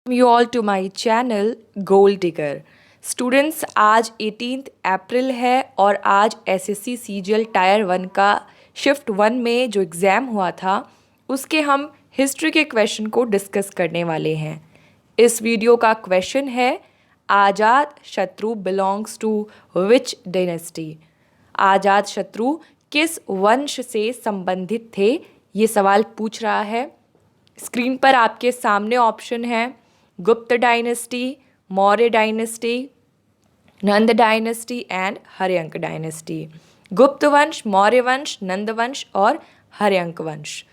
You all to my channel Gold Digger. Students, आज 18 अप्रैल है और आज एसएससी सीजीएल टायर 1 का शिफ्ट 1 में जो एग्ज़ाम हुआ था उसके हम हिस्ट्री के क्वेश्चन को डिस्कस करने वाले हैं। इस वीडियो का क्वेश्चन है, आज़ाद शत्रु बिलोंग्स टू विच डायनेस्टी। आज़ाद शत्रु किस वंश से संबंधित थे, ये सवाल पूछ रहा है। स्क्रीन पर आपके सामने ऑप्शन है गुप्त dynasty, Maurya dynasty, Nand dynasty and Haryanka dynasty. गुप्त वंश, मौर्य वंश, नंद वंश और हर्यंक वंश।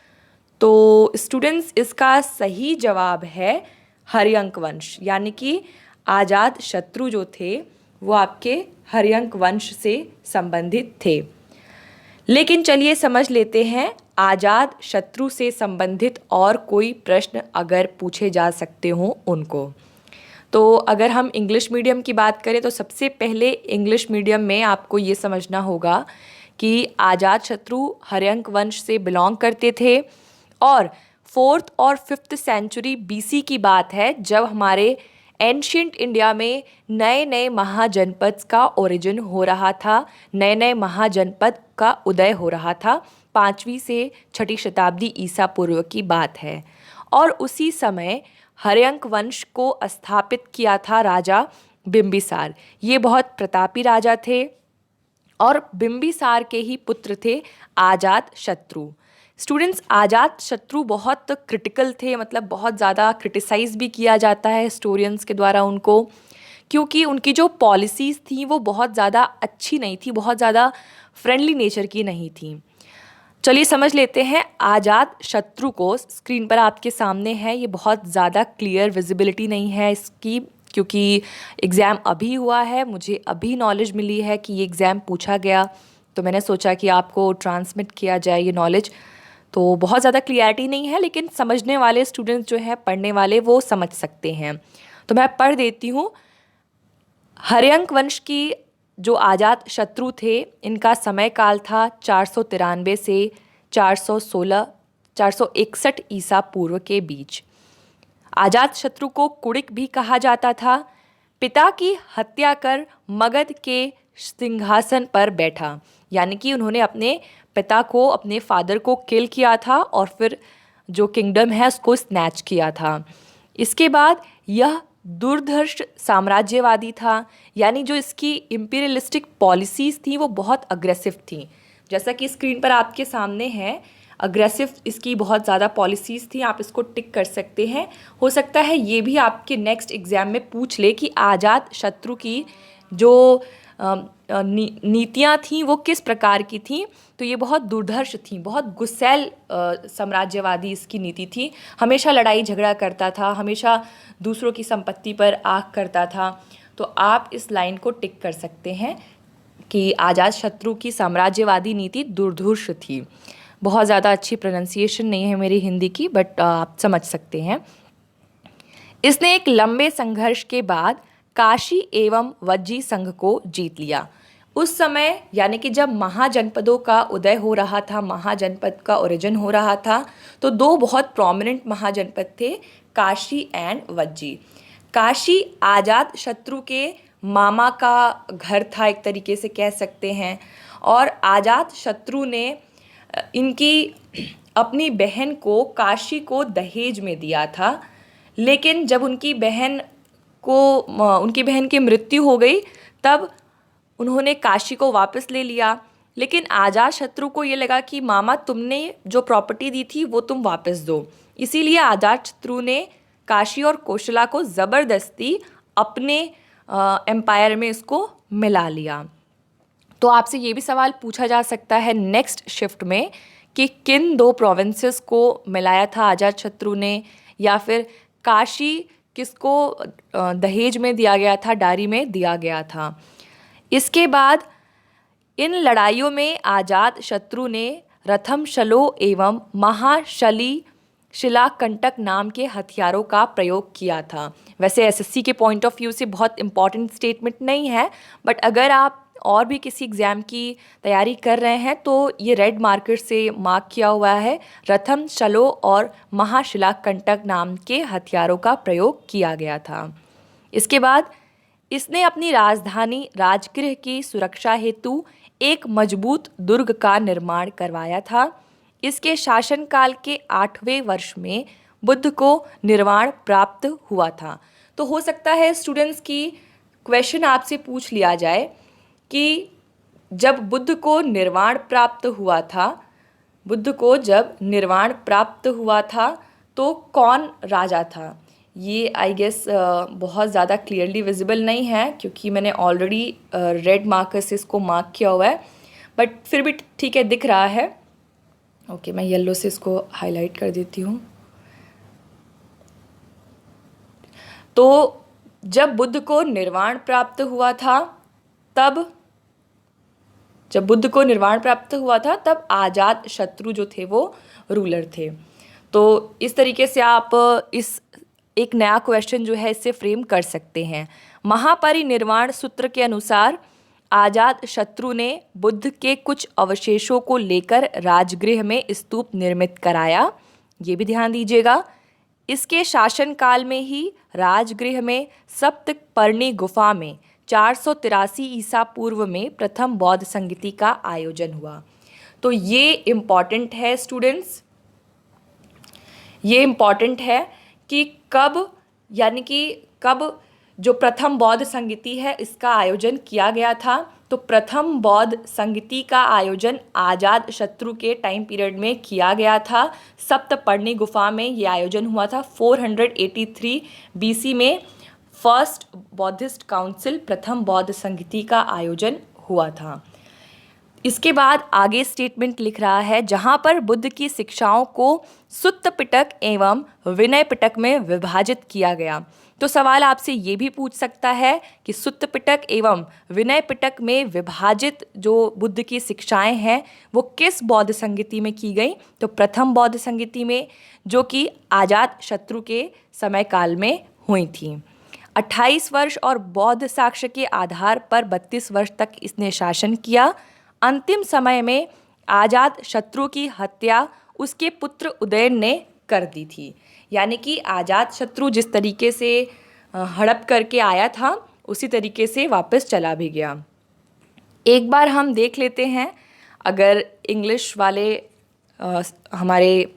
तो स्टूडेंट्स, इसका सही जवाब है हर्यंक वंश, यानी कि आज़ाद शत्रु जो थे वो आपके हर्यंक वंश से संबंधित थे। लेकिन चलिए समझ लेते हैं, आज़ाद शत्रु से संबंधित और कोई प्रश्न अगर पूछे जा सकते हों उनको। तो अगर हम इंग्लिश मीडियम की बात करें तो सबसे पहले इंग्लिश मीडियम में आपको ये समझना होगा कि आज़ाद शत्रु हर्यंक वंश से बिलोंग करते थे और 4th और 5th सेंचुरी बीसी की बात है, जब हमारे एंशियंट इंडिया में नए नए महाजनपद का ओरिजिन हो रहा था, नए नए महाजनपद का उदय हो रहा था। 5वीं से 6ठी शताब्दी ईसा पूर्व की बात है और उसी समय हर्यंक वंश को स्थापित किया था राजा बिंबिसार। ये बहुत प्रतापी राजा थे और बिंबिसार के ही पुत्र थे आज़ाद शत्रु। स्टूडेंट्स, आज़ाद शत्रु बहुत क्रिटिकल थे, मतलब बहुत ज़्यादा क्रिटिसाइज़ भी किया जाता है हिस्टोरियंस के द्वारा उनको, क्योंकि उनकी जो पॉलिसीज़ थी वो बहुत ज़्यादा अच्छी नहीं थी, बहुत ज़्यादा फ्रेंडली नेचर की नहीं थी। चलिए समझ लेते हैं आज़ाद शत्रु को। स्क्रीन पर आपके सामने है, ये बहुत ज़्यादा क्लियर विजिबिलिटी नहीं है इसकी, क्योंकि एग्ज़ाम अभी हुआ है, मुझे अभी नॉलेज मिली है कि ये एग्ज़ाम पूछा गया, तो मैंने सोचा कि आपको ट्रांसमिट किया जाए ये नॉलेज। तो बहुत ज़्यादा क्लियरिटी नहीं है, लेकिन समझने वाले स्टूडेंट्स जो हैं, पढ़ने वाले, वो समझ सकते हैं। तो मैं पढ़ देती हूँ। हर्यंक वंश की जो आज़ाद शत्रु थे, इनका समय काल था 493 से 461 ईसा पूर्व के बीच। आज़ाद शत्रु को कुड़िक भी कहा जाता था। पिता की हत्या कर मगध के सिंहासन पर बैठा, यानी कि उन्होंने अपने पिता को, अपने फादर को किल किया था और फिर जो किंगडम है उसको स्नैच किया था। इसके बाद यह दुर्धर्ष साम्राज्यवादी था, यानी जो इसकी इम्पीरियलिस्टिक पॉलिसीज़ थी वो बहुत अग्रेसिव थी। जैसा कि स्क्रीन पर आपके सामने है, अग्रेसिव इसकी बहुत ज़्यादा पॉलिसीज़ थी, आप इसको टिक कर सकते हैं। हो सकता है ये भी आपके नेक्स्ट एग्ज़ाम में पूछ ले कि आज़ाद शत्रु की जो नीतियाँ थीं वो किस प्रकार की थीं। तो ये बहुत दुर्धर्ष थी, बहुत गुस्सैल साम्राज्यवादी इसकी नीति थी। हमेशा लड़ाई झगड़ा करता था, हमेशा दूसरों की संपत्ति पर आँख करता था। तो आप इस लाइन को टिक कर सकते हैं कि आज़ाद शत्रु की साम्राज्यवादी नीति दुर्धर्ष थी। बहुत ज़्यादा अच्छी प्रोनाउंसिएशन नहीं है मेरी हिंदी की, बट आप समझ सकते हैं। इसने एक लंबे संघर्ष के बाद काशी एवं वज्जी संघ को जीत लिया। उस समय, यानी कि जब महाजनपदों का उदय हो रहा था, महाजनपद का ओरिजिन हो रहा था, तो दो बहुत प्रोमिनेंट महाजनपद थे, काशी एंड वज्जी। काशी आज़ाद शत्रु के मामा का घर था, एक तरीके से कह सकते हैं, और आज़ाद शत्रु ने इनकी अपनी बहन को, काशी को, दहेज में दिया था। लेकिन जब उनकी बहन की मृत्यु हो गई, तब उन्होंने काशी को वापस ले लिया। लेकिन आज़ाद शत्रु को ये लगा कि मामा, तुमने जो प्रॉपर्टी दी थी वो तुम वापस दो। इसीलिए आज़ाद शत्रु ने काशी और कोशला को ज़बरदस्ती अपने एम्पायर में इसको मिला लिया। तो आपसे ये भी सवाल पूछा जा सकता है नेक्स्ट शिफ्ट में कि किन दो प्रोविंसेस को मिलाया था आज़ाद शत्रु ने, या फिर काशी किसको दहेज में दिया गया था, डारी में दिया गया था। इसके बाद इन लड़ाइयों में आज़ाद शत्रु ने रथमशलो एवं महाशली शिलाकंटक नाम के हथियारों का प्रयोग किया था। वैसे एसएससी के पॉइंट ऑफ व्यू से बहुत इंपॉर्टेंट स्टेटमेंट नहीं है, बट अगर आप और भी किसी एग्ज़ाम की तैयारी कर रहे हैं तो ये रेड मार्कर से मार्क किया हुआ है, रथम, शलो और महाशिलाकंटक नाम के हथियारों का प्रयोग किया गया था। इसके बाद इसने अपनी राजधानी राजगृह की सुरक्षा हेतु एक मजबूत दुर्ग का निर्माण करवाया था। इसके शासनकाल के 8वें वर्ष में बुद्ध को निर्वाण प्राप्त हुआ था। तो हो सकता है स्टूडेंट्स की क्वेश्चन आपसे पूछ लिया जाए कि जब बुद्ध को निर्वाण प्राप्त हुआ था, बुद्ध को जब निर्वाण प्राप्त हुआ था तो कौन राजा था। ये आई गेस बहुत ज़्यादा क्लियरली विजिबल नहीं है क्योंकि मैंने ऑलरेडी रेड मार्कर से इसको मार्क किया हुआ है, बट फिर भी ठीक है, दिख रहा है। ओके, मैं येलो से इसको हाईलाइट कर देती हूँ। तो जब बुद्ध को निर्वाण प्राप्त हुआ था तब तब आजाद शत्रु जो थे वो रूलर थे। तो इस तरीके से आप इस एक नया क्वेश्चन जो है इससे फ्रेम कर सकते हैं। महापरिनिर्वाण सूत्र के अनुसार आजाद शत्रु ने बुद्ध के कुछ अवशेषों को लेकर राजगृह में स्तूप निर्मित कराया, ये भी ध्यान दीजिएगा। इसके शासनकाल में ही राजगृह में सप्तपर्णी गुफा में 483 ईसा पूर्व में प्रथम बौद्ध संगीति का आयोजन हुआ। तो ये इम्पॉर्टेंट है स्टूडेंट्स, ये इम्पॉर्टेंट है कि कब, यानी कि कब जो प्रथम बौद्ध संगीति है इसका आयोजन किया गया था। तो प्रथम बौद्ध संगीति का आयोजन आजाद शत्रु के टाइम पीरियड में किया गया था। सप्तपर्णी गुफा में ये आयोजन हुआ था। 483 BC में फर्स्ट बौद्धिस्ट काउंसिल, प्रथम बौद्ध संगीति का आयोजन हुआ था। इसके बाद आगे स्टेटमेंट लिख रहा है, जहाँ पर बुद्ध की शिक्षाओं को सुत्त पिटक एवं विनय पिटक में विभाजित किया गया। तो सवाल आपसे ये भी पूछ सकता है कि सुत्त पिटक एवं विनय पिटक में विभाजित जो बुद्ध की शिक्षाएं हैं वो किस बौद्ध संगीति में की गई। तो प्रथम बौद्ध संगीति में, जो कि आजाद शत्रु के समय काल में हुई थी। 28 वर्ष और बौद्ध साक्ष्य के आधार पर 32 वर्ष तक इसने शासन किया। अंतिम समय में आजाद शत्रु की हत्या उसके पुत्र उदयन ने कर दी थी। यानी कि आजाद शत्रु जिस तरीके से हड़प करके आया था उसी तरीके से वापस चला भी गया। एक बार हम देख लेते हैं, अगर इंग्लिश वाले हमारे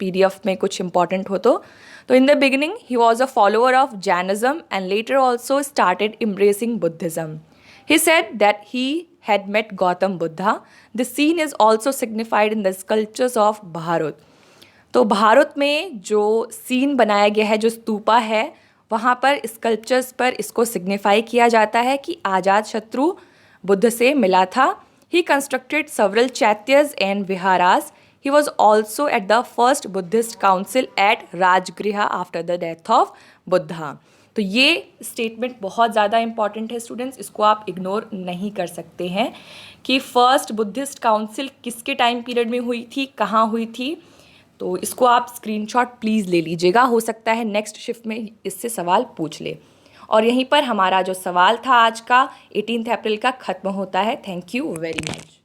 PDF में कुछ इम्पॉर्टेंट हो तो in the beginning he was a follower of Jainism and later also started embracing Buddhism. He said that he had met Gautam Buddha. The scene is also signified in the sculptures of Bharat. तो भारत में जो scene बनाया गया है, जो स्तूपा है, वहाँ पर स्कल्पचर्स पर इसको सिग्निफाई किया जाता है कि आजाद शत्रु बुद्ध से मिला था। He constructed several chaityas and viharas. He was also at the first Buddhist council at Rajgriha after the death of Buddha. तो ये स्टेटमेंट बहुत ज़्यादा इंपॉर्टेंट है स्टूडेंट्स, इसको आप इग्नोर नहीं कर सकते हैं कि फर्स्ट बुद्धिस्ट काउंसिल किसके टाइम पीरियड में हुई थी, कहाँ हुई थी। तो इसको आप स्क्रीनशॉट प्लीज़ ले लीजिएगा, हो सकता है नेक्स्ट शिफ्ट में इससे सवाल पूछ ले। और यहीं पर हमारा जो सवाल था आज का 18 अप्रैल का ख़त्म होता है। Thank you very much.